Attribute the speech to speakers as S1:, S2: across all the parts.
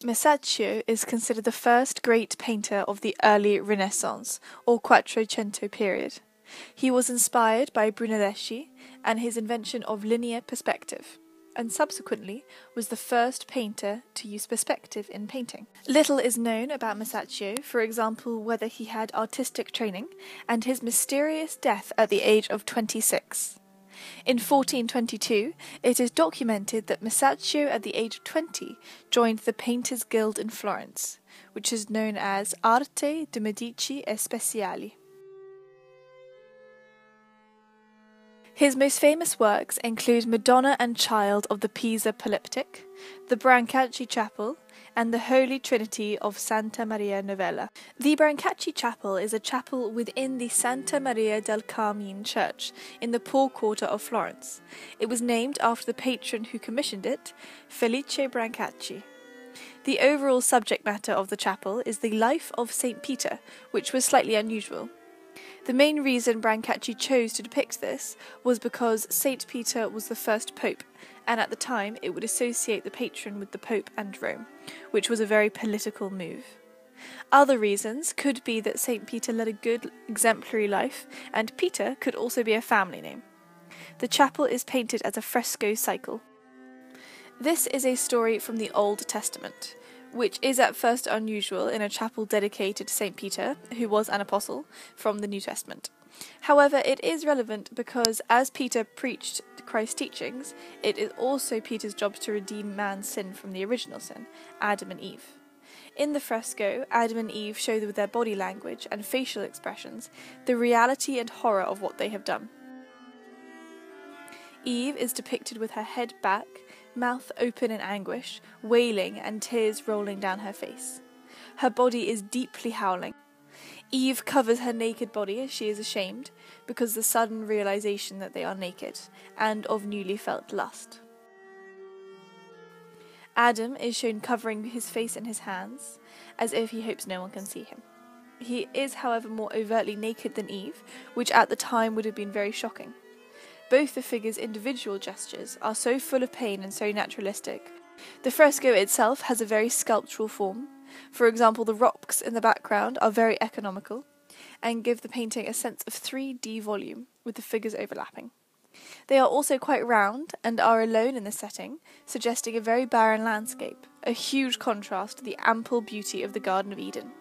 S1: Masaccio is considered the first great painter of the early Renaissance, or Quattrocento period. He was inspired by Brunelleschi and his invention of linear perspective, and subsequently was the first painter to use perspective in painting. Little is known about Masaccio, for example whether he had artistic training, and his mysterious death at the age of 26. In 1422, it is documented that Masaccio at the age of 20 joined the Painters' Guild in Florence, which is known as Arte de Medici e Speciali. His most famous works include Madonna and Child of the Pisa Polyptych, the Brancacci Chapel, and the Holy Trinity of Santa Maria Novella. The Brancacci Chapel is a chapel within the Santa Maria del Carmine church in the poor quarter of Florence. It was named after the patron who commissioned it, Felice Brancacci. The overall subject matter of the chapel is the life of St. Peter, which was slightly unusual. The main reason Brancacci chose to depict this was because St. Peter was the first pope, and at the time it would associate the patron with the Pope and Rome, which was a very political move. Other reasons could be that St. Peter led a good, exemplary life, and Peter could also be a family name. The chapel is painted as a fresco cycle. This is a story from the Old Testament, which is at first unusual in a chapel dedicated to St. Peter, who was an apostle, from the New Testament. However, it is relevant because as Peter preached Christ's teachings, it is also Peter's job to redeem man's sin from the original sin, Adam and Eve. In the fresco, Adam and Eve show with their body language and facial expressions the reality and horror of what they have done. Eve is depicted with her head back, mouth open in anguish, wailing and tears rolling down her face. Her body is deeply howling. Eve covers her naked body as she is ashamed, because the sudden realization that they are naked, and of newly felt lust. Adam is shown covering his face and his hands, as if he hopes no one can see him. He is, however, more overtly naked than Eve, which at the time would have been very shocking. Both the figures' individual gestures are so full of pain and so naturalistic. The fresco itself has a very sculptural form. For example, the rocks in the background are very economical and give the painting a sense of 3D volume, with the figures overlapping. They are also quite round and are alone in the setting, suggesting a very barren landscape, a huge contrast to the ample beauty of the Garden of Eden.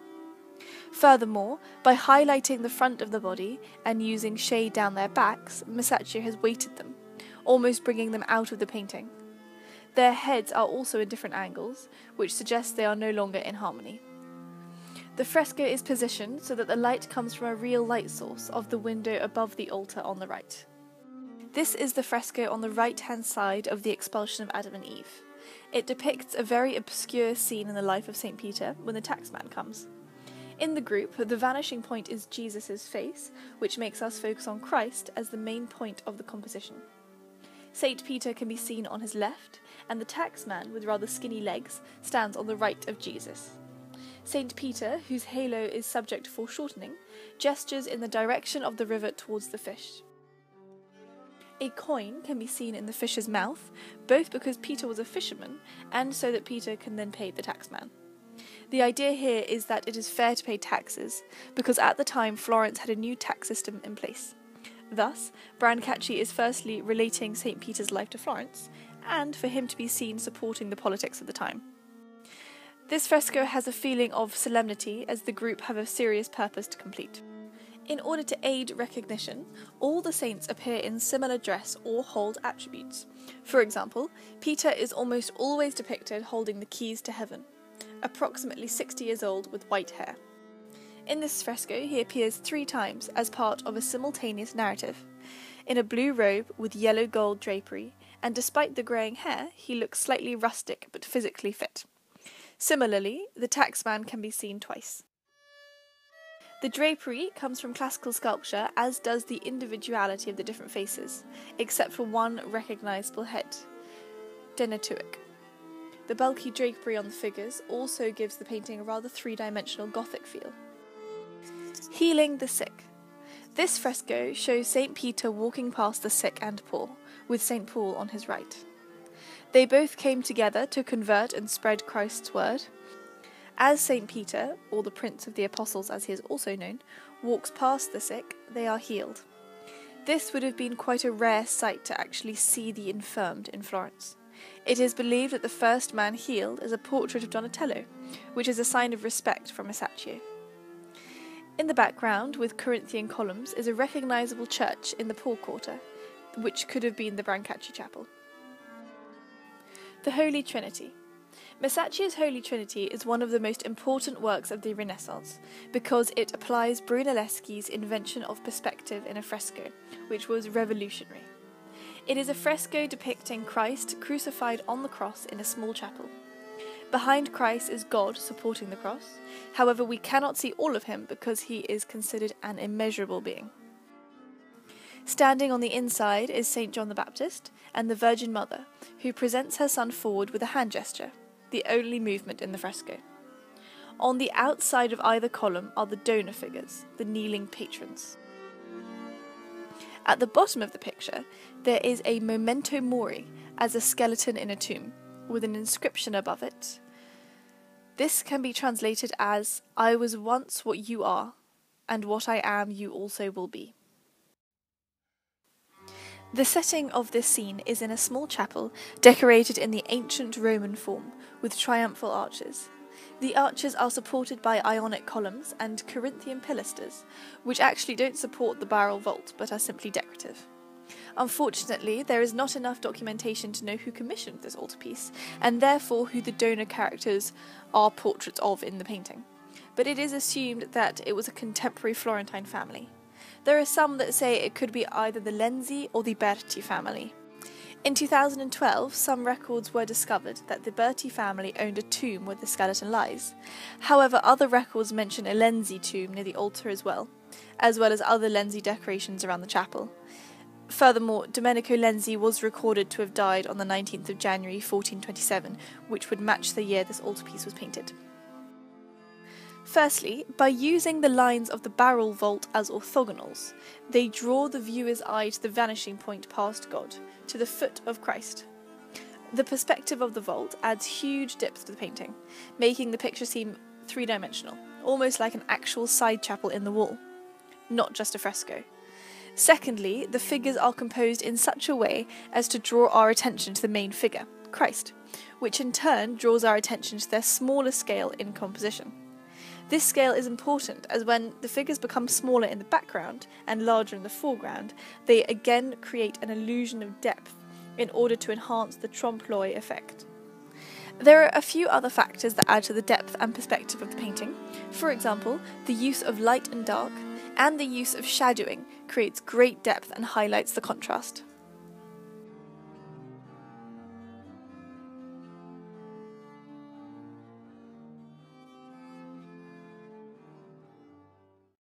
S1: Furthermore, by highlighting the front of the body and using shade down their backs, Masaccio has weighted them, almost bringing them out of the painting. Their heads are also in different angles, which suggests they are no longer in harmony. The fresco is positioned so that the light comes from a real light source of the window above the altar on the right. This is the fresco on the right-hand side of the expulsion of Adam and Eve. It depicts a very obscure scene in the life of St. Peter when the taxman comes. In the group, the vanishing point is Jesus' face, which makes us focus on Christ as the main point of the composition. St. Peter can be seen on his left, and the taxman, with rather skinny legs, stands on the right of Jesus. St. Peter, whose halo is subject to foreshortening, gestures in the direction of the river towards the fish. A coin can be seen in the fish's mouth, both because Peter was a fisherman, and so that Peter can then pay the taxman. The idea here is that it is fair to pay taxes, because at the time Florence had a new tax system in place. Thus, Brancacci is firstly relating St. Peter's life to Florence, and for him to be seen supporting the politics of the time. This fresco has a feeling of solemnity, as the group have a serious purpose to complete. In order to aid recognition, all the saints appear in similar dress or hold attributes. For example, Peter is almost always depicted holding the keys to heaven, approximately 60 years old with white hair. In this fresco he appears 3 times as part of a simultaneous narrative, in a blue robe with yellow gold drapery, and despite the greying hair he looks slightly rustic but physically fit. Similarly, the taxman can be seen twice. The drapery comes from classical sculpture, as does the individuality of the different faces, except for one recognisable head, Denatuic. The bulky drapery on the figures also gives the painting a rather 3-dimensional Gothic feel. Healing the sick. This fresco shows St. Peter walking past the sick and poor, with St. Paul on his right. They both came together to convert and spread Christ's word. As St. Peter, or the Prince of the Apostles as he is also known, walks past the sick, they are healed. This would have been quite a rare sight to actually see the infirmed in Florence. It is believed that the first man healed is a portrait of Donatello, which is a sign of respect from Masaccio. In the background, with Corinthian columns, is a recognisable church in the Paul Quarter, which could have been the Brancacci Chapel. The Holy Trinity. Masaccio's Holy Trinity is one of the most important works of the Renaissance because it applies Brunelleschi's invention of perspective in a fresco, which was revolutionary. It is a fresco depicting Christ crucified on the cross in a small chapel. Behind Christ is God supporting the cross, however we cannot see all of him because he is considered an immeasurable being. Standing on the inside is St. John the Baptist and the Virgin Mother, who presents her son forward with a hand gesture, the only movement in the fresco. On the outside of either column are the donor figures, the kneeling patrons. At the bottom of the picture, there is a Memento Mori as a skeleton in a tomb, with an inscription above it. This can be translated as, "I was once what you are, and what I am you also will be." The setting of this scene is in a small chapel decorated in the ancient Roman form, with triumphal arches. The arches are supported by Ionic columns and Corinthian pilasters, which actually don't support the barrel vault but are simply decorative. Unfortunately, there is not enough documentation to know who commissioned this altarpiece, and therefore who the donor characters are portraits of in the painting. But it is assumed that it was a contemporary Florentine family. There are some that say it could be either the Lenzi or the Berti family. In 2012, some records were discovered that the Berti family owned a tomb where the skeleton lies. However, other records mention a Lenzi tomb near the altar as well as other Lenzi decorations around the chapel. Furthermore, Domenico Lenzi was recorded to have died on the 19th of January 1427, which would match the year this altarpiece was painted. Firstly, by using the lines of the barrel vault as orthogonals, they draw the viewer's eye to the vanishing point past God, to the foot of Christ. The perspective of the vault adds huge depth to the painting, making the picture seem three-dimensional, almost like an actual side chapel in the wall, not just a fresco. Secondly, the figures are composed in such a way as to draw our attention to the main figure, Christ, which in turn draws our attention to their smaller scale in composition. This scale is important as when the figures become smaller in the background and larger in the foreground, they again create an illusion of depth in order to enhance the trompe-l'oeil effect. There are a few other factors that add to the depth and perspective of the painting. For example, the use of light and dark, and the use of shadowing creates great depth and highlights the contrast.